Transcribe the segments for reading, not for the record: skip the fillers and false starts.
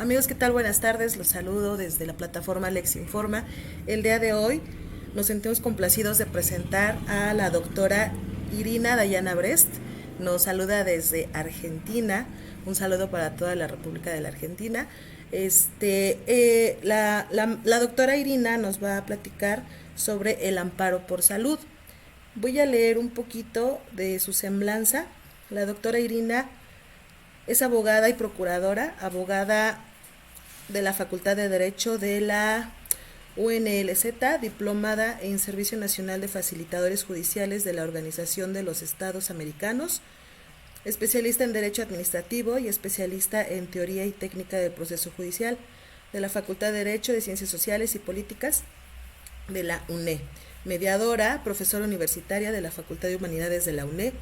Amigos, ¿qué tal? Buenas tardes, los saludo desde la plataforma Lex Informa. El día de hoy nos sentimos complacidos de presentar a la doctora Irina Dayana Brest. Nos saluda desde Argentina. Un saludo para toda la República de la Argentina. La doctora Irina nos va a platicar sobre el amparo por salud. Voy a leer un poquito de su semblanza. La doctora Irina es abogada y procuradora, abogada de la Facultad de Derecho de la UNLZ, diplomada en Servicio Nacional de Facilitadores Judiciales de la Organización de los Estados Americanos, especialista en Derecho Administrativo y especialista en Teoría y Técnica del Proceso Judicial de la Facultad de Derecho de Ciencias Sociales y Políticas de la UNE, mediadora, profesora universitaria de la Facultad de Humanidades de la UNE,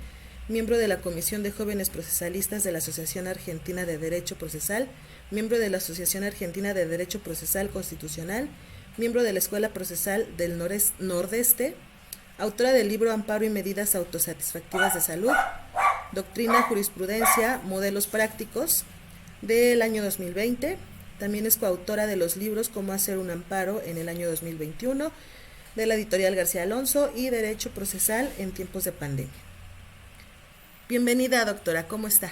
miembro de la Comisión de Jóvenes Procesalistas de la Asociación Argentina de Derecho Procesal, miembro de la Asociación Argentina de Derecho Procesal Constitucional, miembro de la Escuela Procesal del Nordeste, autora del libro Amparo y Medidas Autosatisfactivas de Salud, Doctrina, Jurisprudencia, Modelos Prácticos, del año 2020. También es coautora de los libros Cómo hacer un amparo en el año 2021, de la editorial García Alonso, y Derecho Procesal en tiempos de pandemia. Bienvenida, doctora, ¿cómo está?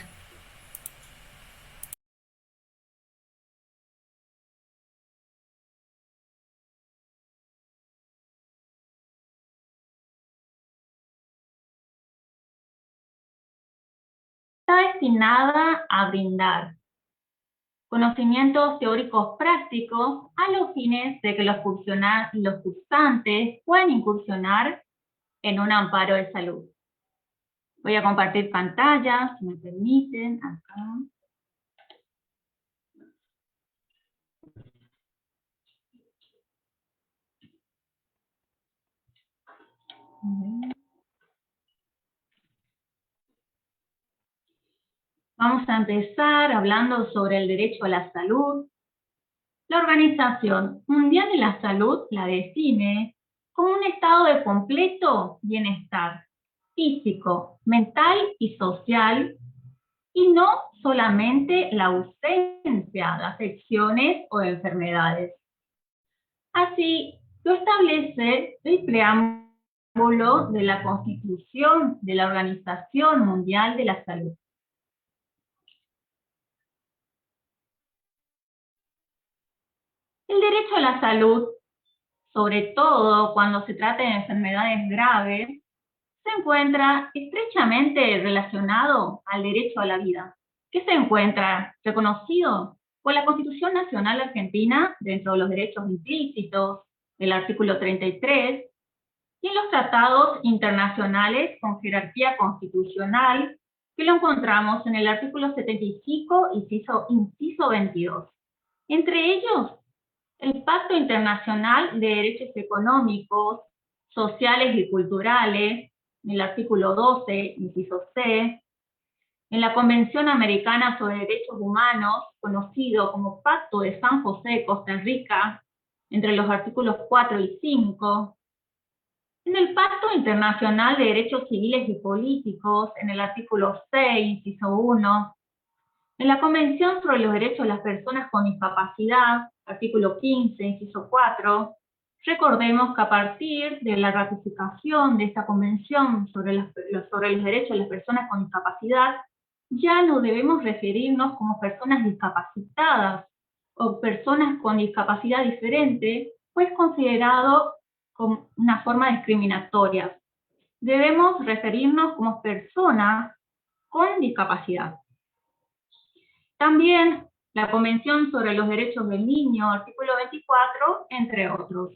Está destinada a brindar conocimientos teóricos prácticos a los fines de que los cursantes puedan incursionar en un amparo de salud. Voy a compartir pantalla, si me permiten, acá. Vamos a empezar hablando sobre el derecho a la salud. La Organización Mundial de la Salud la define como un estado de completo bienestar físico, mental y social, y no solamente la ausencia de afecciones o de enfermedades. Así lo establece el preámbulo de la Constitución de la Organización Mundial de la Salud. El derecho a la salud, sobre todo cuando se trata de enfermedades graves, se encuentra estrechamente relacionado al derecho a la vida, que se encuentra reconocido por la Constitución Nacional Argentina dentro de los derechos implícitos del artículo 33 y en los tratados internacionales con jerarquía constitucional que lo encontramos en el artículo 75, inciso 22. Entre ellos, el Pacto Internacional de Derechos Económicos, Sociales y Culturales, en el artículo 12, inciso C, en la Convención Americana sobre Derechos Humanos, conocido como Pacto de San José de Costa Rica, entre los artículos 4 y 5, en el Pacto Internacional de Derechos Civiles y Políticos, en el artículo 6, inciso 1, en la Convención sobre los Derechos de las Personas con Discapacidad, artículo 15, inciso 4, recordemos que a partir de la ratificación de esta Convención sobre los Derechos de las Personas con Discapacidad, ya no debemos referirnos como personas discapacitadas o personas con discapacidad diferente, pues considerado como una forma discriminatoria. Debemos referirnos como personas con discapacidad. También la Convención sobre los Derechos del Niño, artículo 24, entre otros.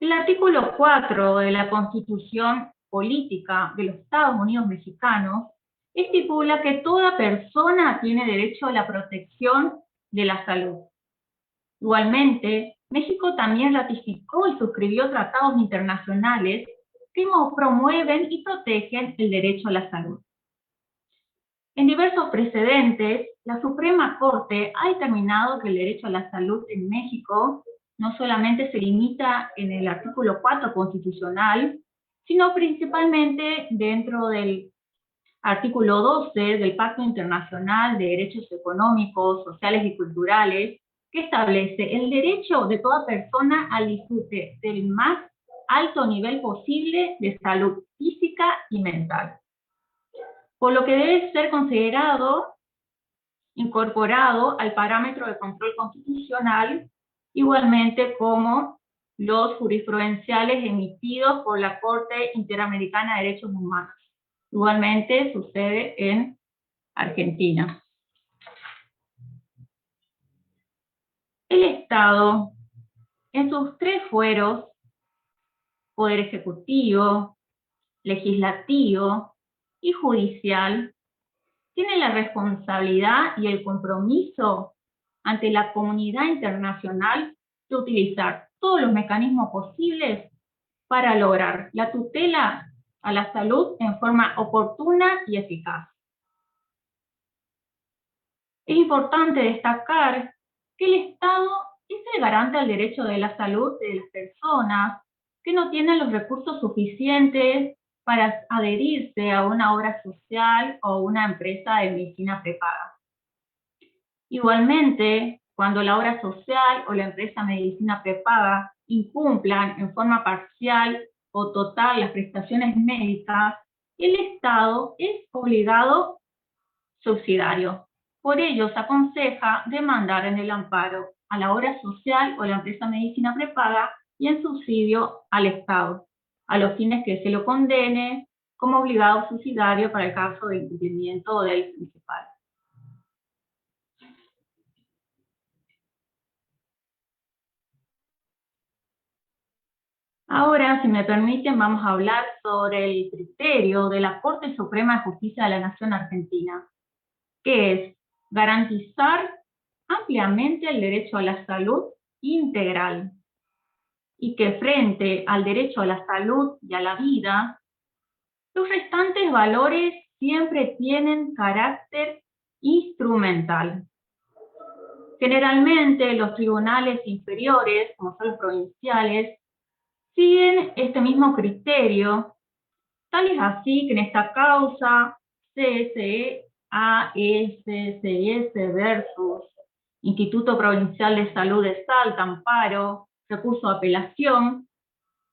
El artículo 4 de la Constitución Política de los Estados Unidos Mexicanos estipula que toda persona tiene derecho a la protección de la salud. Igualmente, México también ratificó y suscribió tratados internacionales que promueven y protegen el derecho a la salud. En diversos precedentes, la Suprema Corte ha determinado que el derecho a la salud en México no solamente se limita en el artículo 4 constitucional, sino principalmente dentro del artículo 12 del Pacto Internacional de Derechos Económicos, Sociales y Culturales, que establece el derecho de toda persona al disfrute del más alto nivel posible de salud física y mental, por lo que debe ser considerado incorporado al parámetro de control constitucional, igualmente como los jurisprudenciales emitidos por la Corte Interamericana de Derechos Humanos. Igualmente sucede en Argentina. El Estado, en sus tres fueros, Poder Ejecutivo, Legislativo y Judicial, tiene la responsabilidad y el compromiso ante la comunidad internacional de utilizar todos los mecanismos posibles para lograr la tutela a la salud en forma oportuna y eficaz. Es importante destacar que el Estado es el garante del derecho de la salud de las personas que no tienen los recursos suficientes para adherirse a una obra social o una empresa de medicina prepaga. Igualmente, cuando la obra social o la empresa de medicina prepaga incumplan en forma parcial o total las prestaciones médicas, el Estado es obligado subsidiario. Por ello, se aconseja demandar en el amparo a la obra social o la empresa de medicina prepaga y en subsidio al Estado, a los fines que se lo condene como obligado subsidiario para el caso de incumplimiento del principal. Ahora, si me permiten, vamos a hablar sobre el criterio de la Corte Suprema de Justicia de la Nación Argentina, que es garantizar ampliamente el derecho a la salud integral y que frente al derecho a la salud y a la vida, los restantes valores siempre tienen carácter instrumental. Generalmente los tribunales inferiores, como son los provinciales, siguen este mismo criterio, tal es así que en esta causa CSE ASCS versus Instituto Provincial de Salud de Salta, amparo, recurso de apelación,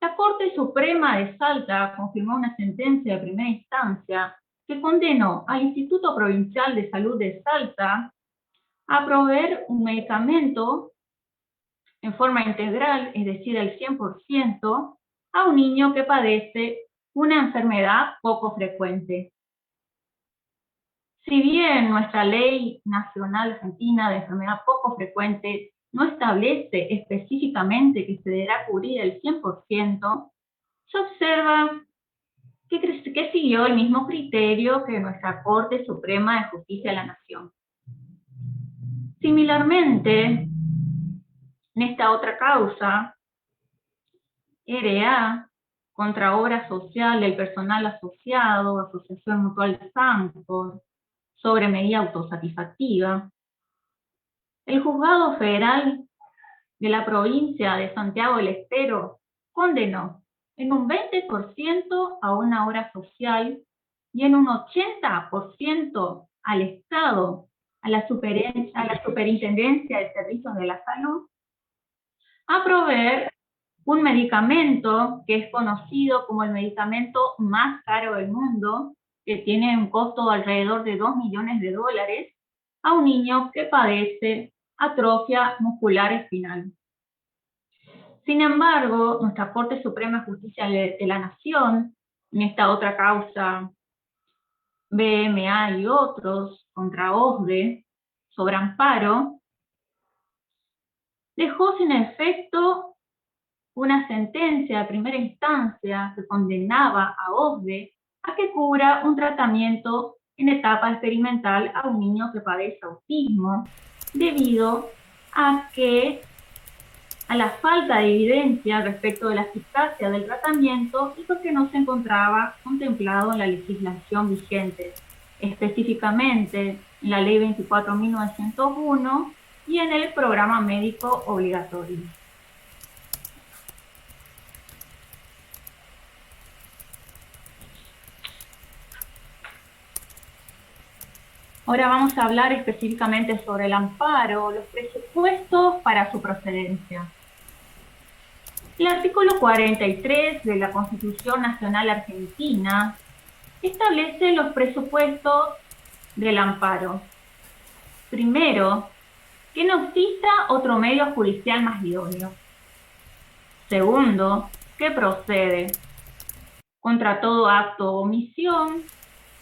la Corte Suprema de Salta confirmó una sentencia de primera instancia que condenó al Instituto Provincial de Salud de Salta a proveer un medicamento en forma integral, es decir, al 100%, a un niño que padece una enfermedad poco frecuente. Si bien nuestra Ley Nacional Argentina de Enfermedad Poco Frecuente no establece específicamente que se deberá cubrir el 100%, se observa que siguió el mismo criterio que nuestra Corte Suprema de Justicia de la Nación. Similarmente, en esta otra causa, RA, contra obra social del personal asociado, Asociación Mutual de Santos, sobre medida autosatisfactiva, el Juzgado Federal de la provincia de Santiago del Estero condenó en un 20% a una obra social y en un 80% al Estado, a la Superintendencia de Servicios de la Salud, a proveer un medicamento que es conocido como el medicamento más caro del mundo, que tiene un costo de alrededor de $2 millones, a un niño que padece atrofia muscular espinal. Sin embargo, nuestra Corte Suprema de Justicia de la Nación, en esta otra causa BMA y otros contra OSDE sobre amparo, dejó sin efecto una sentencia de primera instancia que condenaba a OSDE a que cubra un tratamiento en etapa experimental a un niño que padece autismo, debido a la falta de evidencia respecto de la eficacia del tratamiento y porque no se encontraba contemplado en la legislación vigente, específicamente en la Ley 24.901 y en el programa médico obligatorio. Ahora vamos a hablar específicamente sobre el amparo, los presupuestos para su procedencia. El artículo 43 de la Constitución Nacional Argentina establece los presupuestos del amparo. Primero, que no exista otro medio judicial más idóneo. Segundo, que procede contra todo acto o omisión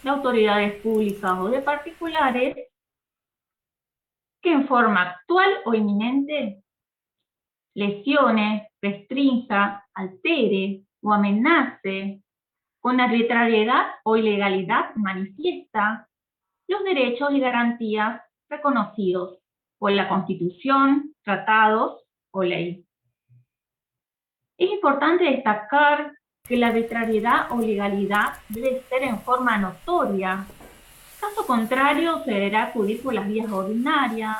de autoridades públicas o de particulares que en forma actual o inminente lesione, restrinja, altere o amenace con arbitrariedad o ilegalidad manifiesta los derechos y garantías reconocidos por la Constitución, tratados o ley. Es importante destacar que la arbitrariedad o ilegalidad debe ser en forma notoria. Caso contrario, se deberá acudir por las vías ordinarias,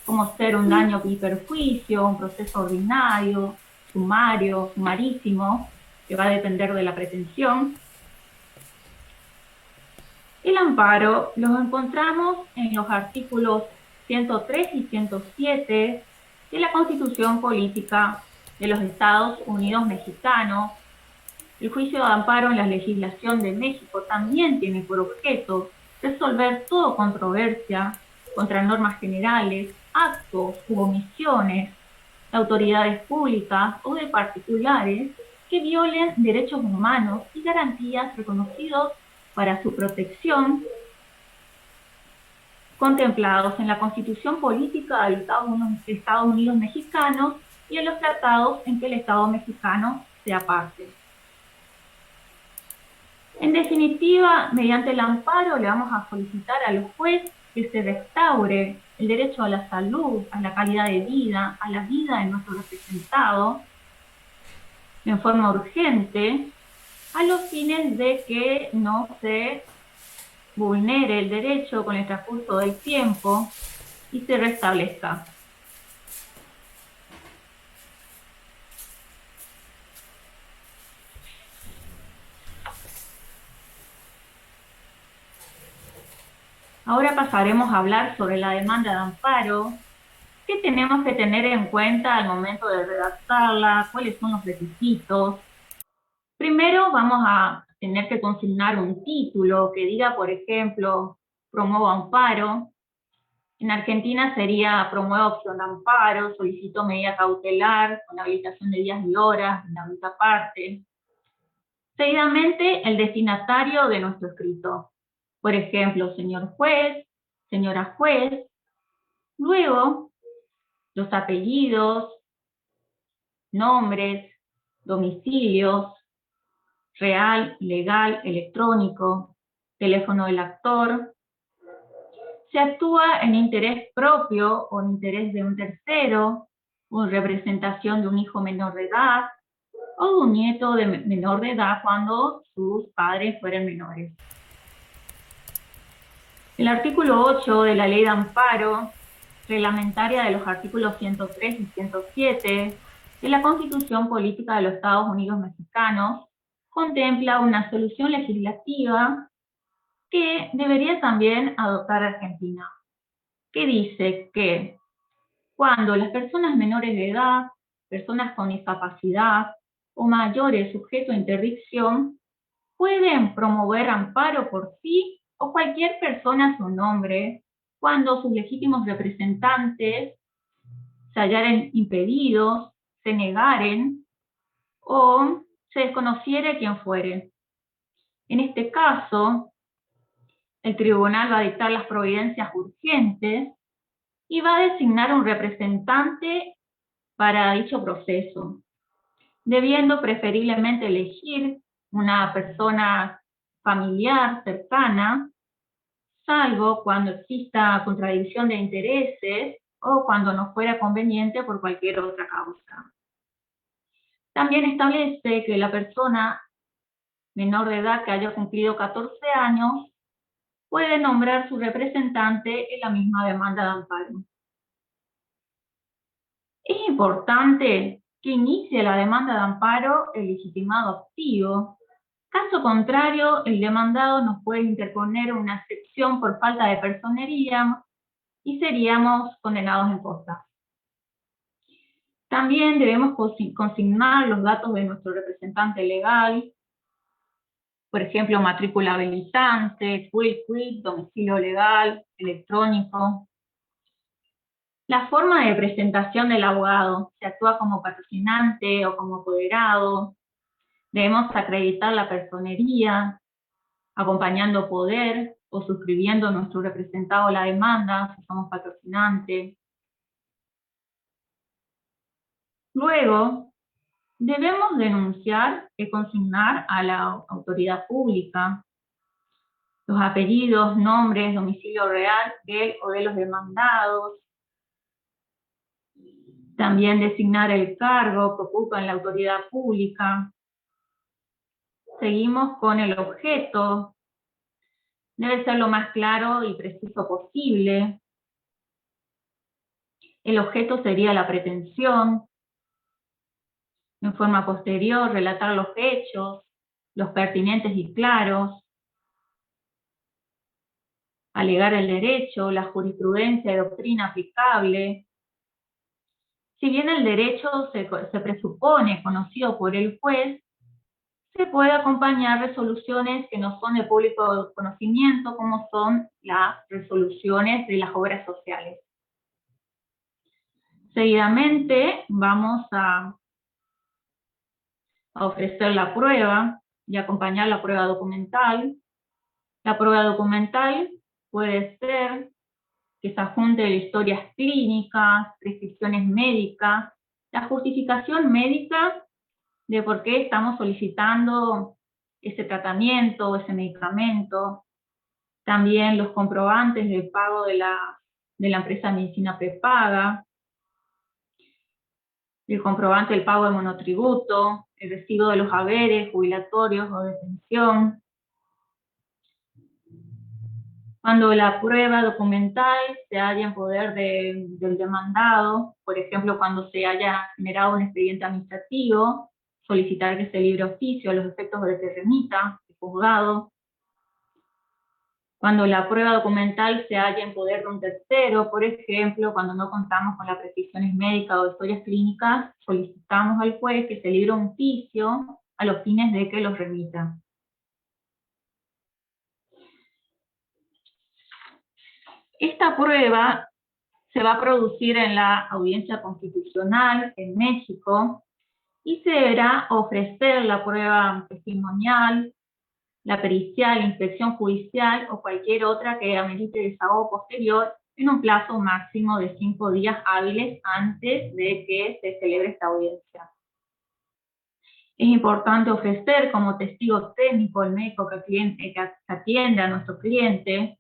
como ser un daño y perjuicio, un proceso ordinario, sumario, sumarísimo, que va a depender de la pretensión. El amparo los encontramos en los artículos 103 y 107 de la Constitución Política de los Estados Unidos Mexicanos. El juicio de amparo en la legislación de México también tiene por objeto resolver toda controversia contra normas generales, actos u omisiones de autoridades públicas o de particulares que violen derechos humanos y garantías reconocidos para su protección, contemplados en la Constitución Política de los Estados Unidos Mexicanos y en los tratados en que el Estado mexicano sea parte. En definitiva, mediante el amparo le vamos a solicitar a los jueces que se restaure el derecho a la salud, a la calidad de vida, a la vida de nuestro representado, en forma urgente, a los fines de que no se vulnere el derecho con el transcurso del tiempo y se restablezca. Ahora pasaremos a hablar sobre la demanda de amparo. ¿Qué tenemos que tener en cuenta al momento de redactarla? ¿Cuáles son los requisitos? Primero vamos a tener que consignar un título que diga, por ejemplo, promuevo amparo. En Argentina sería promuevo opción de amparo, solicito medida cautelar con habilitación de días y horas en la única parte. Seguidamente, el destinatario de nuestro escrito. Por ejemplo, señor juez, señora juez. Luego, los apellidos, nombres, domicilios, real, legal, electrónico, teléfono del actor. Se actúa en interés propio o en interés de un tercero, o en representación de un hijo menor de edad, o de un nieto menor de edad cuando sus padres fueran menores. El artículo 8 de la Ley de Amparo, reglamentaria de los artículos 103 y 107 de la Constitución Política de los Estados Unidos Mexicanos, contempla una solución legislativa que debería también adoptar Argentina, que dice que cuando las personas menores de edad, personas con discapacidad o mayores sujetos a interdicción pueden promover amparo por sí o cualquier persona a su nombre cuando sus legítimos representantes se hallaren impedidos, se negaren o se desconociere quién fuere. En este caso, el tribunal va a dictar las providencias urgentes y va a designar un representante para dicho proceso, debiendo preferiblemente elegir una persona familiar, cercana, salvo cuando exista contradicción de intereses o cuando no fuera conveniente por cualquier otra causa. También establece que la persona menor de edad que haya cumplido 14 años puede nombrar su representante en la misma demanda de amparo. Es importante que inicie la demanda de amparo el legitimado activo. Caso contrario, el demandado nos puede interponer una excepción por falta de personería y seríamos condenados en costa. También debemos consignar los datos de nuestro representante legal, por ejemplo, matrícula habilitante, quit, domicilio legal, electrónico. La forma de presentación del abogado, se actúa como patrocinante o como apoderado. Debemos acreditar la personería, acompañando poder o suscribiendo nuestro representado a la demanda, si somos patrocinantes. Luego, debemos denunciar y consignar a la autoridad pública los apellidos, nombres, domicilio real de o de los demandados. También designar el cargo que ocupa en la autoridad pública. Seguimos con el objeto. Debe ser lo más claro y preciso posible. El objeto sería la pretensión. En forma posterior, relatar los hechos, los pertinentes y claros. Alegar el derecho, la jurisprudencia y doctrina aplicable. Si bien el derecho se presupone conocido por el juez, se puede acompañar resoluciones que no son de público conocimiento, como son las resoluciones de las obras sociales. Seguidamente vamos a ofrecer la prueba y acompañar la prueba documental. La prueba documental puede ser que se adjunte de historias clínicas, prescripciones médicas, la justificación médica de por qué estamos solicitando ese tratamiento o ese medicamento, también los comprobantes del pago de la empresa de medicina prepaga, el comprobante del pago de monotributo, el recibo de los haberes jubilatorios o de pensión. Cuando la prueba documental se halla en poder del demandado, por ejemplo, cuando se haya generado un expediente administrativo, solicitar que se libre oficio a los efectos de que remita el juzgado. Cuando la prueba documental se halla en poder de un tercero, por ejemplo, cuando no contamos con las prescripciones médicas o historias clínicas, solicitamos al juez que se libre un oficio a los fines de que los remita. Esta prueba se va a producir en la audiencia constitucional en México y se deberá ofrecer la prueba testimonial, la pericial, la inspección judicial o cualquier otra que amerite desahogo posterior en un plazo máximo de 5 días hábiles antes de que se celebre esta audiencia. Es importante ofrecer como testigo técnico el médico que atiende a nuestro cliente,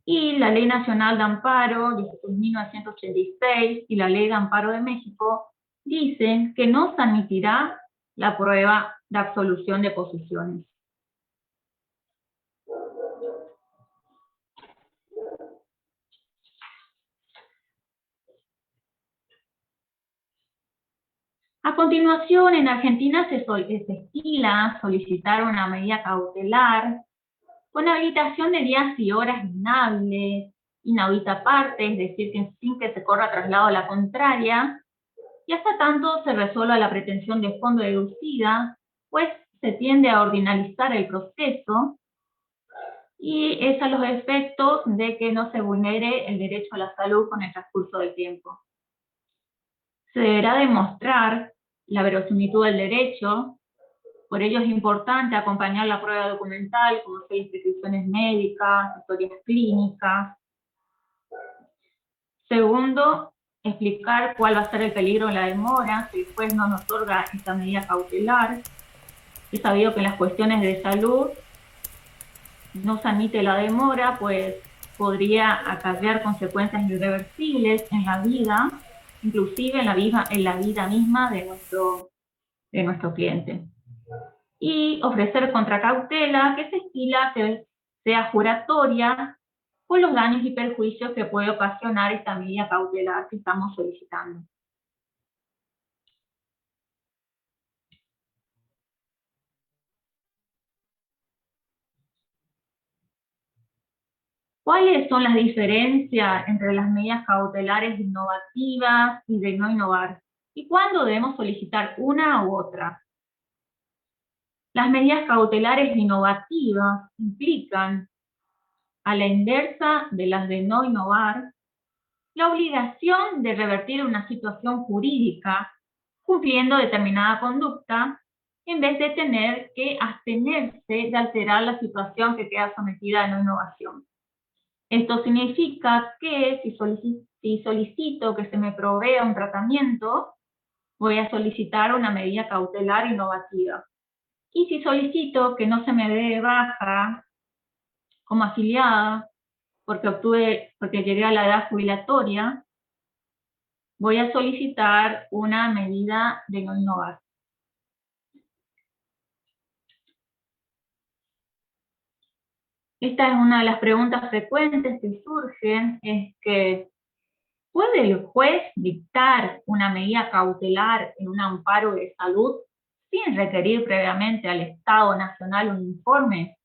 y la Ley Nacional de Amparo, 16.986, y la Ley de Amparo de México dicen que no se admitirá la prueba de absolución de posiciones. A continuación, en Argentina se estila solicitar una medida cautelar con habilitación de días y horas inaudita aparte, es decir, que sin que se corra traslado a la contraria, y hasta tanto se resuelva la pretensión de fondo deducida, pues se tiende a ordinalizar el proceso y es a los efectos de que no se vulnere el derecho a la salud con el transcurso del tiempo. Se deberá demostrar la verosimilitud del derecho, por ello es importante acompañar la prueba documental, como son prescripciones médicas, historias clínicas. Segundo, explicar cuál va a ser el peligro de la demora si el juez no nos otorga esta medida cautelar. Es sabido que en las cuestiones de salud no se admite la demora, pues podría acarrear consecuencias irreversibles en la vida, inclusive en la vida misma de nuestro cliente. Y ofrecer contracautela, que se estila que sea juratoria por los daños y perjuicios que puede ocasionar esta medida cautelar que estamos solicitando. ¿Cuáles son las diferencias entre las medidas cautelares innovativas y de no innovar? ¿Y cuándo debemos solicitar una u otra? Las medidas cautelares innovativas implican, a la inversa de las de no innovar, la obligación de revertir una situación jurídica cumpliendo determinada conducta en vez de tener que abstenerse de alterar la situación que queda sometida a no innovación. Esto significa que si solicito que se me provea un tratamiento, voy a solicitar una medida cautelar innovativa. Y si solicito que no se me dé baja como afiliada porque llegué a la edad jubilatoria, voy a solicitar una medida de no innovar. Esta es una de las preguntas frecuentes que surgen, es que ¿puede el juez dictar una medida cautelar en un amparo de salud sin requerir previamente al Estado Nacional un informe?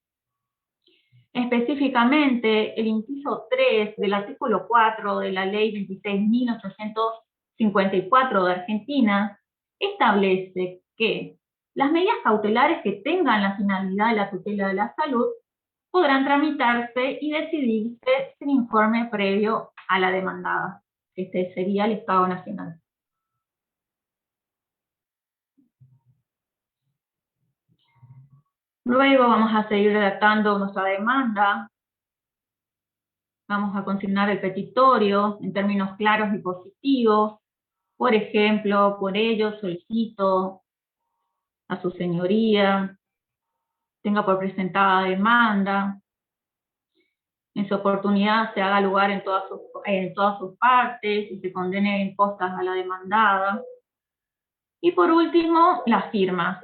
Específicamente, el inciso 3 del artículo 4 de la Ley 26.854 de Argentina establece que las medidas cautelares que tengan la finalidad de la tutela de la salud podrán tramitarse y decidirse sin informe previo a la demandada. Este sería el Estado Nacional. Luego vamos a seguir redactando nuestra demanda. Vamos a consignar el petitorio en términos claros y positivos. Por ejemplo, por ello solicito a su señoría tenga por presentada demanda, en su oportunidad se haga lugar en todas sus partes y se condene en costas a la demandada. Y por último, las firmas.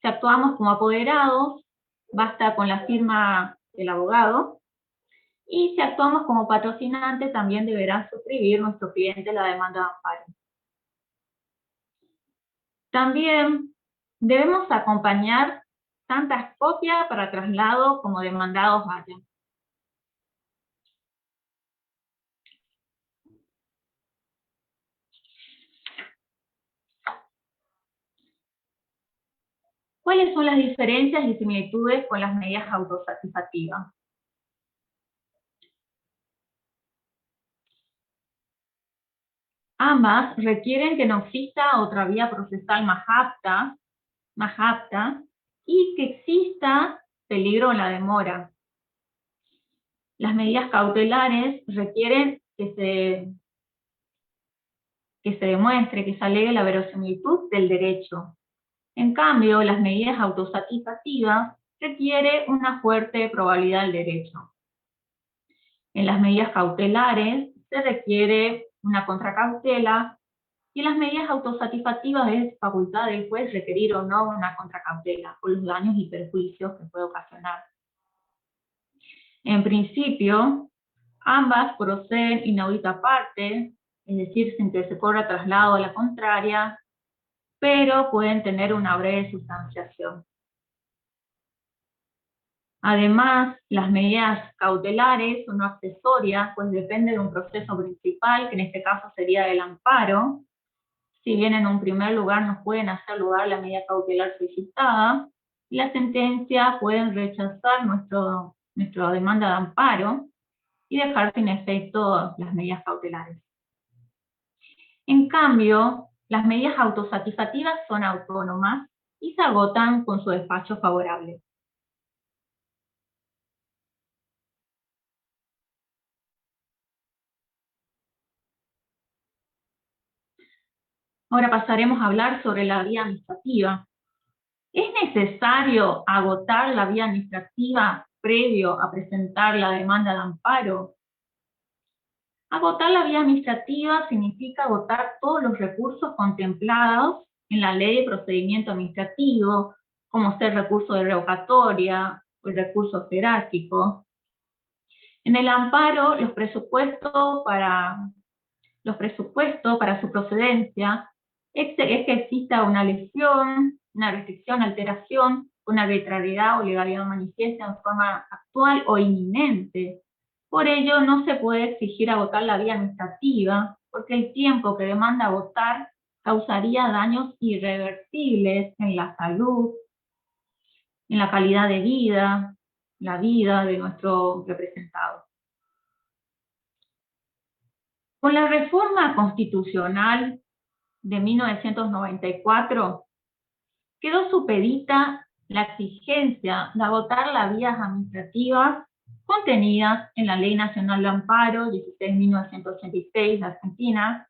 Si actuamos como apoderados, basta con la firma del abogado. Y si actuamos como patrocinante, también deberá suscribir nuestro cliente la demanda de amparo. También debemos acompañar tantas copias para traslado como demandados hayan. ¿Cuáles son las diferencias y similitudes con las medidas autosatisfactivas? Ambas requieren que no exista otra vía procesal más apta y que exista peligro en la demora. Las medidas cautelares requieren que se demuestre, que se alegue la verosimilitud del derecho. En cambio, las medidas autosatisfactivas requiere una fuerte probabilidad del derecho. En las medidas cautelares se requiere una contracautela y en las medidas autosatisfactivas es facultad del juez requerir o no una contracautela por los daños y perjuicios que puede ocasionar. En principio, ambas proceden inaudita parte, es decir, sin que se corra traslado a la contraria, pero pueden tener una breve sustanciación. Además, las medidas cautelares son no accesorias, pues dependen de un proceso principal, que en este caso sería el amparo. Si bien en un primer lugar nos pueden hacer lugar la medida cautelar solicitada, y la sentencia pueden rechazar nuestra demanda de amparo y dejar sin efecto las medidas cautelares. En cambio, las medidas autosatisfactivas son autónomas y se agotan con su despacho favorable. Ahora pasaremos a hablar sobre la vía administrativa. ¿Es necesario agotar la vía administrativa previo a presentar la demanda de amparo? Agotar la vía administrativa significa agotar todos los recursos contemplados en la Ley de Procedimiento Administrativo, como ser recurso de revocatoria o el recurso jerárquico. En el amparo, los presupuestos para su procedencia es que exista una lesión, una restricción, alteración, una arbitrariedad o legalidad manifiesta en forma actual o inminente Por ello, no se puede exigir agotar la vía administrativa, porque el tiempo que demanda agotar causaría daños irreversibles en la salud, en la calidad de vida, la vida de nuestro representado. Con la reforma constitucional de 1994, quedó supedita la exigencia de agotar las vías administrativas contenidas en la Ley Nacional de Amparo 16.986 de Argentina,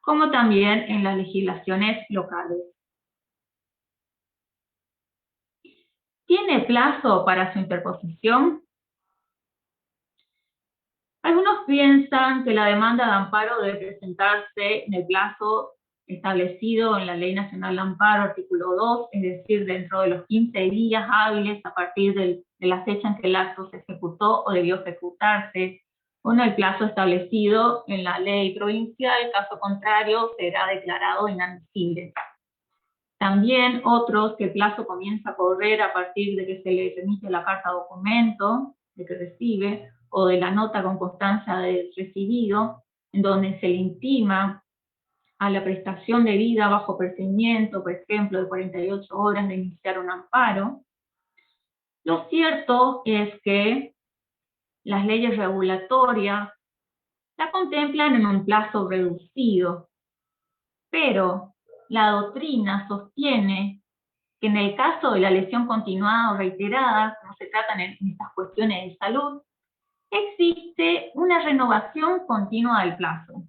como también en las legislaciones locales. ¿Tiene plazo para su interposición? Algunos piensan que la demanda de amparo debe presentarse en el plazo establecido en la Ley Nacional de Amparo, artículo 2, es decir, dentro de los 15 días hábiles a partir de la fecha en que el acto se ejecutó o debió ejecutarse, o en el plazo establecido en la ley provincial, caso contrario será declarado inadmisible. También otros que el plazo comienza a correr a partir de que se le remite la carta documento de que recibe o de la nota con constancia de recibido, en donde se le intima a la prestación de vida bajo procedimiento, por ejemplo, de 48 horas de iniciar un amparo. Lo cierto es que las leyes regulatorias la contemplan en un plazo reducido, pero la doctrina sostiene que en el caso de la lesión continuada o reiterada, como se tratan en estas cuestiones de salud, existe una renovación continua del plazo.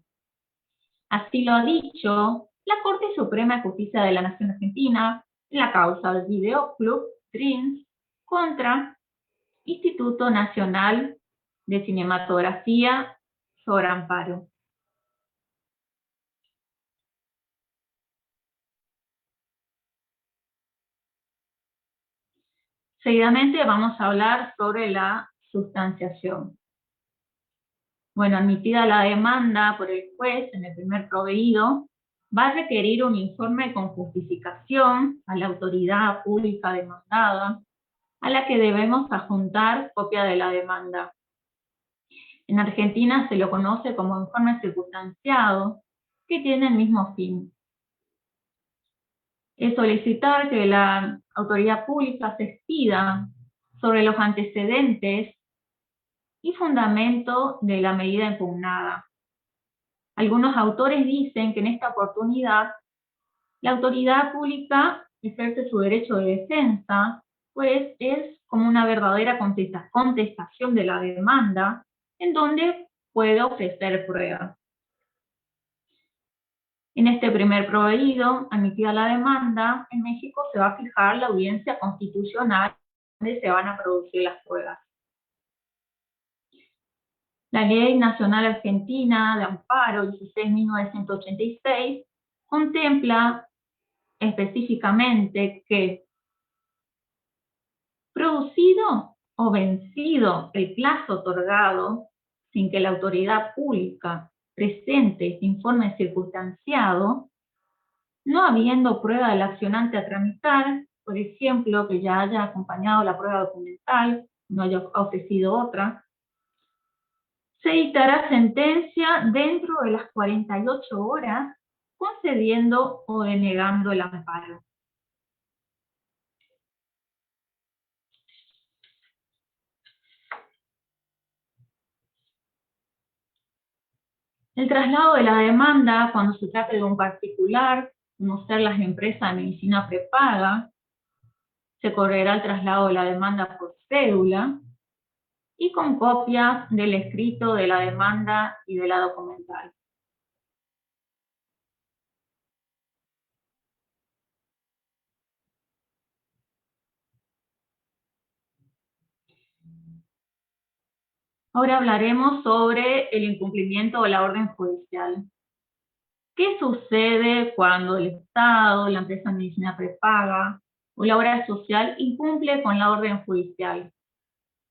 Así lo ha dicho la Corte Suprema de Justicia de la Nación Argentina en la causa del Videoclub DREAMS contra Instituto Nacional de Cinematografía sobre Amparo. Seguidamente vamos a hablar sobre la sustanciación. Bueno, admitida la demanda por el juez en el primer proveído, va a requerir un informe con justificación a la autoridad pública demandada, a la que debemos adjuntar copia de la demanda. En Argentina se lo conoce como informe circunstanciado, que tiene el mismo fin. Es solicitar que la autoridad pública se expida sobre los antecedentes y fundamento de la medida impugnada. Algunos autores dicen que en esta oportunidad la autoridad pública ejerce su derecho de defensa, pues es como una verdadera contestación de la demanda, en donde puede ofrecer pruebas. En este primer proveído, admitida la demanda, en México se va a fijar la audiencia constitucional donde se van a producir las pruebas. La Ley Nacional Argentina de Amparo 16.986 contempla específicamente que, producido o vencido el plazo otorgado sin que la autoridad pública presente este informe circunstanciado, no habiendo prueba del accionante a tramitar, por ejemplo, que ya haya acompañado la prueba documental, no haya ofrecido otra, se dictará sentencia dentro de las 48 horas, concediendo o denegando el amparo. El traslado de la demanda, cuando se trate de un particular, como ser las empresas de medicina prepaga, se correrá el traslado de la demanda por cédula y con copias del escrito de la demanda y de la documental. Ahora hablaremos sobre el incumplimiento de la orden judicial. ¿Qué sucede cuando el Estado, la empresa de medicina prepaga o la obra social incumple con la orden judicial,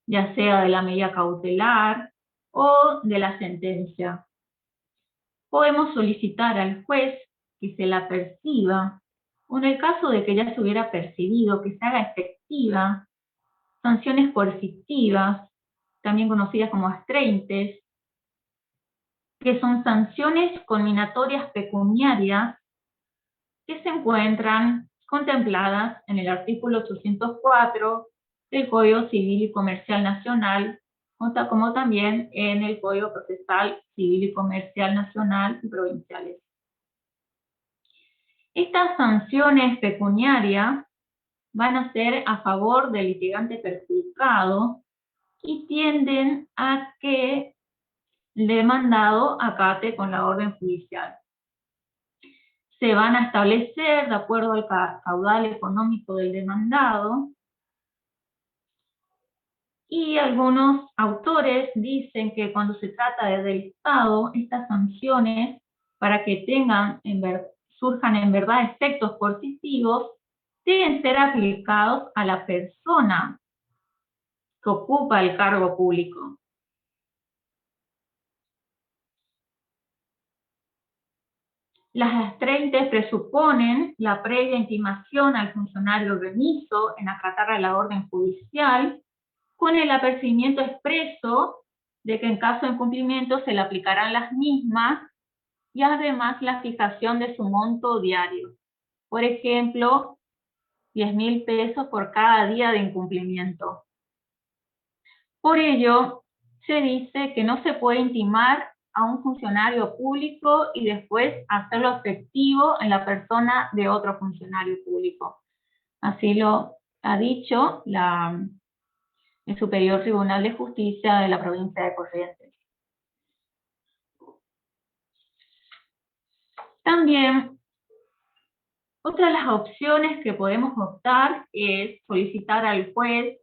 ya sea de la medida cautelar o de la sentencia? Podemos solicitar al juez que se la perciba, o en el caso de que ya se hubiera percibido, que se haga efectiva sanciones coercitivas también conocidas como astreintes, que son sanciones conminatorias pecuniarias que se encuentran contempladas en el artículo 804 del Código Civil y Comercial Nacional, como también en el Código Procesal Civil y Comercial Nacional y provinciales. Estas sanciones pecuniarias van a ser a favor del litigante perjudicado y tienden a que el demandado acate con la orden judicial. Se van a establecer de acuerdo al caudal económico del demandado, y algunos autores dicen que cuando se trata del Estado, estas sanciones, para que surjan en verdad efectos coercitivos, deben ser aplicados a la persona que ocupa el cargo público. Las astreintes presuponen la previa intimación al funcionario remiso en acatar a la orden judicial, con el apercibimiento expreso de que en caso de incumplimiento se le aplicarán las mismas, y además la fijación de su monto diario. Por ejemplo, 10.000 pesos por cada día de incumplimiento. Por ello, se dice que no se puede intimar a un funcionario público y después hacerlo efectivo en la persona de otro funcionario público. Así lo ha dicho el Superior Tribunal de Justicia de la provincia de Corrientes. También, otra de las opciones que podemos optar es solicitar al juez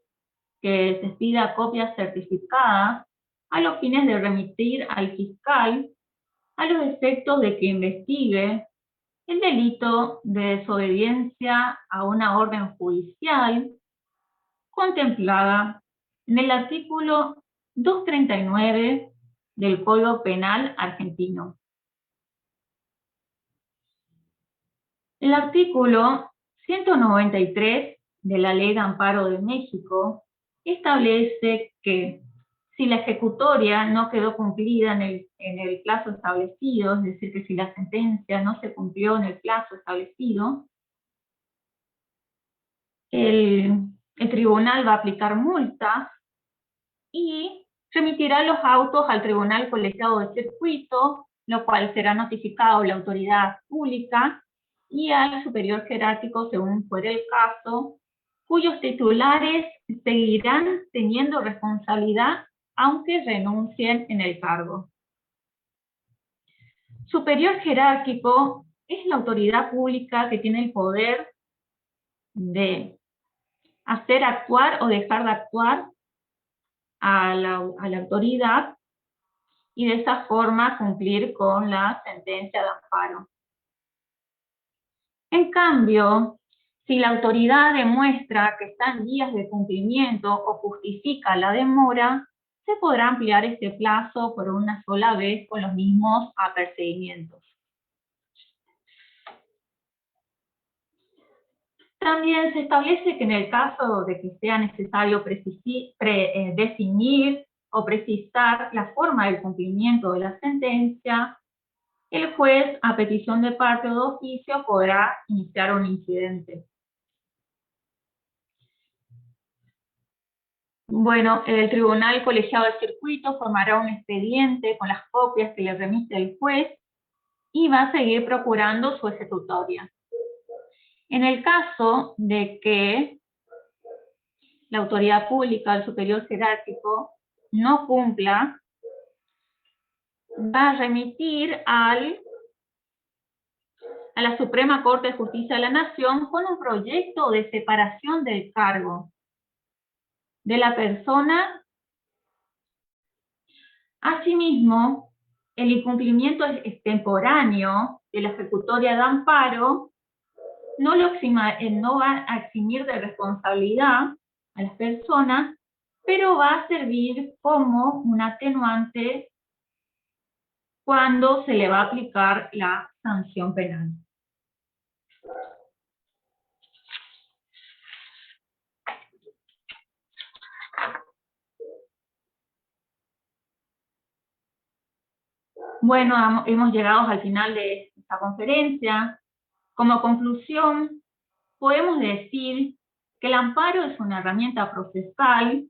que se pida copias certificadas a los fines de remitir al fiscal a los efectos de que investigue el delito de desobediencia a una orden judicial contemplada en el artículo 239 del Código Penal argentino. El artículo 193 de la Ley de Amparo de México establece que si la ejecutoria no quedó cumplida en el plazo establecido, es decir, que si la sentencia no se cumplió en el plazo establecido, el tribunal va a aplicar multas y remitirá los autos al Tribunal Colegiado de Circuito, lo cual será notificado a la autoridad pública y al superior jerárquico según fuere el caso, cuyos titulares seguirán teniendo responsabilidad aunque renuncien en el cargo. Superior jerárquico es la autoridad pública que tiene el poder de hacer actuar o dejar de actuar a la autoridad y de esa forma cumplir con la sentencia de amparo. En cambio, si la autoridad demuestra que está en vías de cumplimiento o justifica la demora, se podrá ampliar este plazo por una sola vez con los mismos apercibimientos. También se establece que en el caso de que sea necesario definir o precisar la forma del cumplimiento de la sentencia, el juez, a petición de parte o de oficio, podrá iniciar un incidente. Bueno, el Tribunal Colegiado de Circuito formará un expediente con las copias que le remite el juez y va a seguir procurando su ejecutoria. En el caso de que la autoridad pública, el superior jerárquico, no cumpla, va a remitir a la Suprema Corte de Justicia de la Nación con un proyecto de separación del cargo de la persona. Asimismo, el incumplimiento extemporáneo de la ejecutoria de amparo no va a eximir de responsabilidad a las personas, pero va a servir como un atenuante cuando se le va a aplicar la sanción penal. Bueno, hemos llegado al final de esta conferencia. Como conclusión, podemos decir que el amparo es una herramienta procesal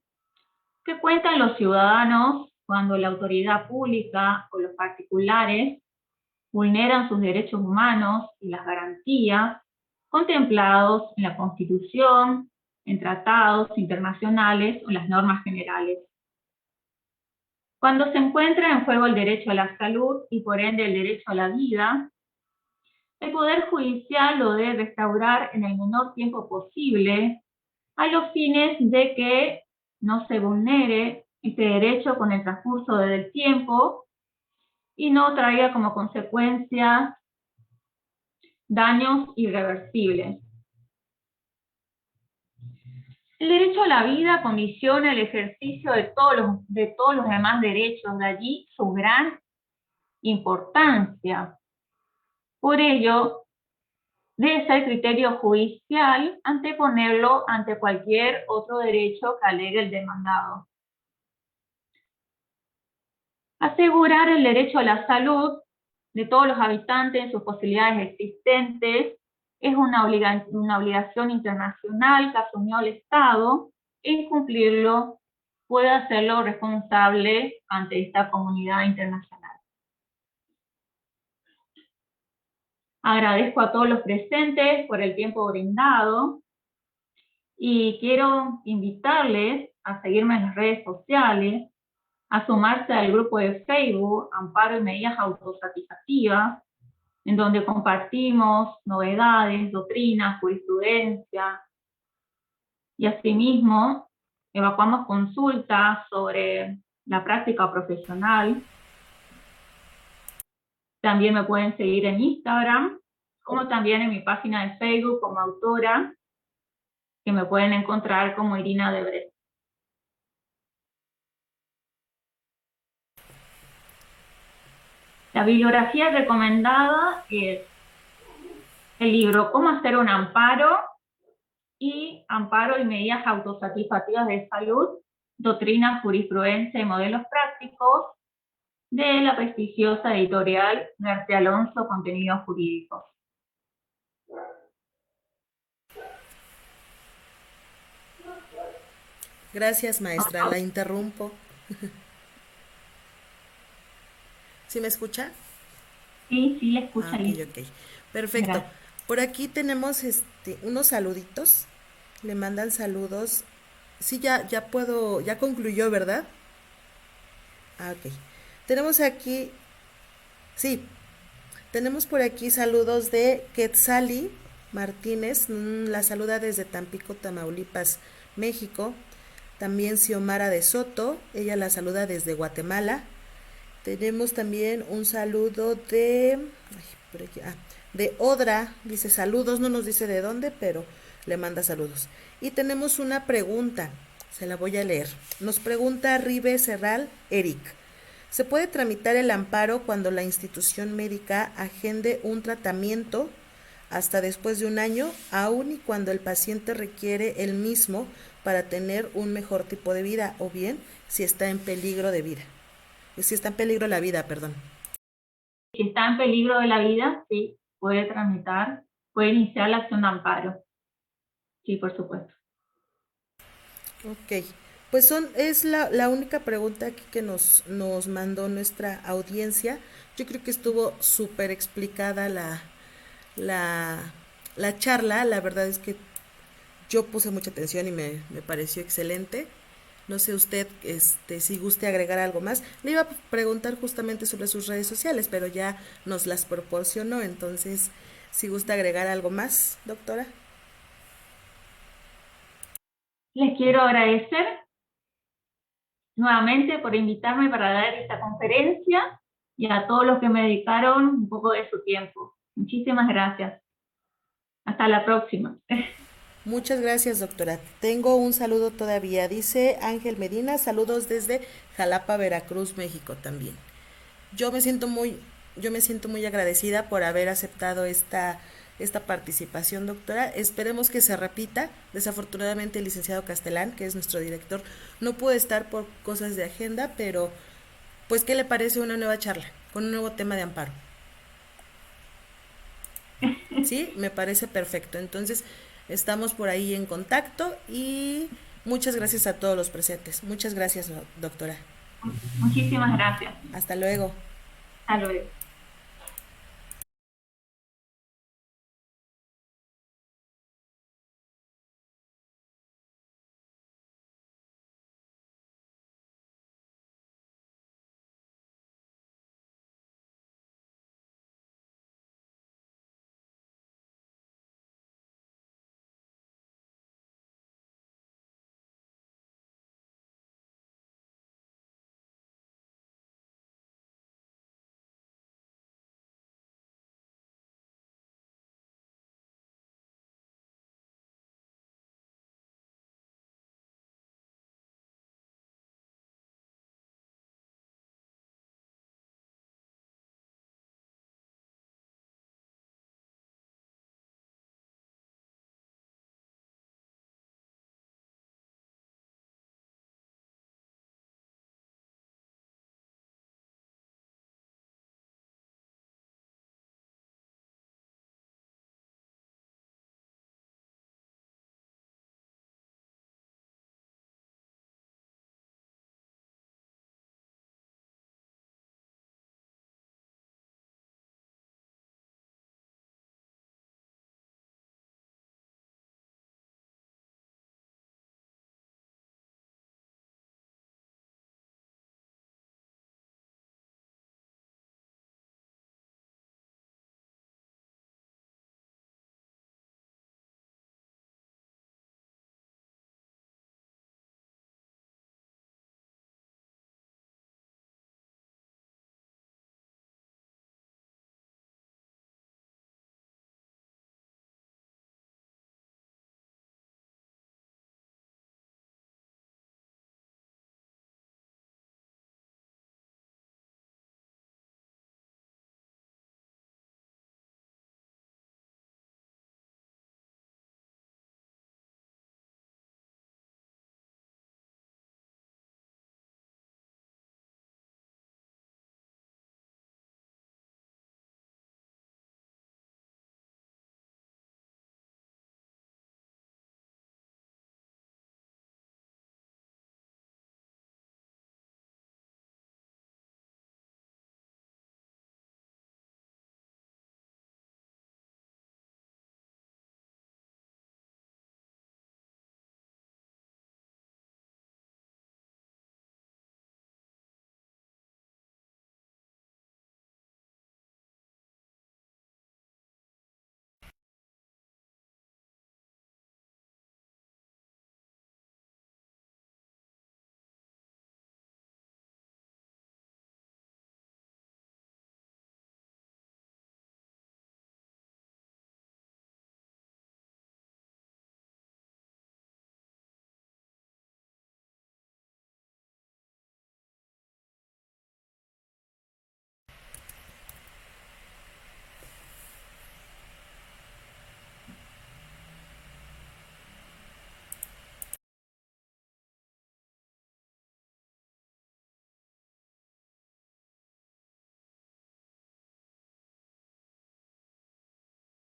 que cuentan los ciudadanos cuando la autoridad pública o los particulares vulneran sus derechos humanos y las garantías contemplados en la Constitución, en tratados internacionales o en las normas generales. Cuando se encuentra en juego el derecho a la salud y por ende el derecho a la vida, el Poder Judicial lo debe restaurar en el menor tiempo posible a los fines de que no se vulnere este derecho con el transcurso del tiempo y no traiga como consecuencia daños irreversibles. El derecho a la vida condiciona el ejercicio de todos los demás derechos, de allí su gran importancia. Por ello, debe ser criterio judicial anteponerlo ante cualquier otro derecho que alegue el demandado. Asegurar el derecho a la salud de todos los habitantes, sus posibilidades existentes, es una obligación internacional que asumió el Estado e incumplirlo puede hacerlo responsable ante esta comunidad internacional. Agradezco a todos los presentes por el tiempo brindado y quiero invitarles a seguirme en las redes sociales, a sumarse al grupo de Facebook Amparo y Medidas Autosatisfactivas, en donde compartimos novedades, doctrinas, jurisprudencia, y asimismo evacuamos consultas sobre la práctica profesional. También me pueden seguir en Instagram, como también en mi página de Facebook como autora, que me pueden encontrar como Irina Debret. La bibliografía recomendada es el libro Cómo hacer un amparo y Amparo y medidas autosatisfactivas de salud, doctrina, jurisprudencia y modelos prácticos, de la prestigiosa editorial García Alonso, Contenidos Jurídicos. Gracias, maestra. La interrumpo. ¿Sí me escucha? Sí, sí, le escucha. Ok. Perfecto. Gracias. Por aquí tenemos unos saluditos. Le mandan saludos. Sí, ya puedo, ya concluyó, ¿verdad? Ok. Tenemos aquí, sí, tenemos por aquí saludos de Quetzali Martínez, la saluda desde Tampico, Tamaulipas, México. También Xiomara de Soto, ella la saluda desde Guatemala. Tenemos también un saludo de Odra, dice saludos, no nos dice de dónde, pero le manda saludos. Y tenemos una pregunta, se la voy a leer. Nos pregunta Ribe Serral Eric. ¿Se puede tramitar el amparo cuando la institución médica agende un tratamiento hasta después de un año, aun y cuando el paciente requiere el mismo para tener un mejor tipo de vida, o bien si está en peligro de vida? Si está en peligro la vida, perdón. Si está en peligro de la vida, sí, puede tramitar, puede iniciar la acción de amparo. Sí, por supuesto. Ok, pues es la única pregunta que nos mandó nuestra audiencia. Yo creo que estuvo súper explicada la charla. La verdad es que yo puse mucha atención y me pareció excelente. No sé usted si guste agregar algo más. Le iba a preguntar justamente sobre sus redes sociales, pero ya nos las proporcionó. Entonces, si gusta agregar algo más, doctora. Les quiero agradecer nuevamente por invitarme para dar esta conferencia y a todos los que me dedicaron un poco de su tiempo. Muchísimas gracias. Hasta la próxima. Muchas gracias, doctora. Tengo un saludo todavía. Dice Ángel Medina, saludos desde Jalapa, Veracruz, México también. Yo me siento muy agradecida por haber aceptado esta participación, doctora. Esperemos que se repita. Desafortunadamente el licenciado Castelán, que es nuestro director, no puede estar por cosas de agenda, pero pues ¿qué le parece una nueva charla? con un nuevo tema de amparo. Sí, me parece perfecto. Entonces, estamos por ahí en contacto y muchas gracias a todos los presentes. Muchas gracias, doctora. Muchísimas gracias. Hasta luego. Hasta luego.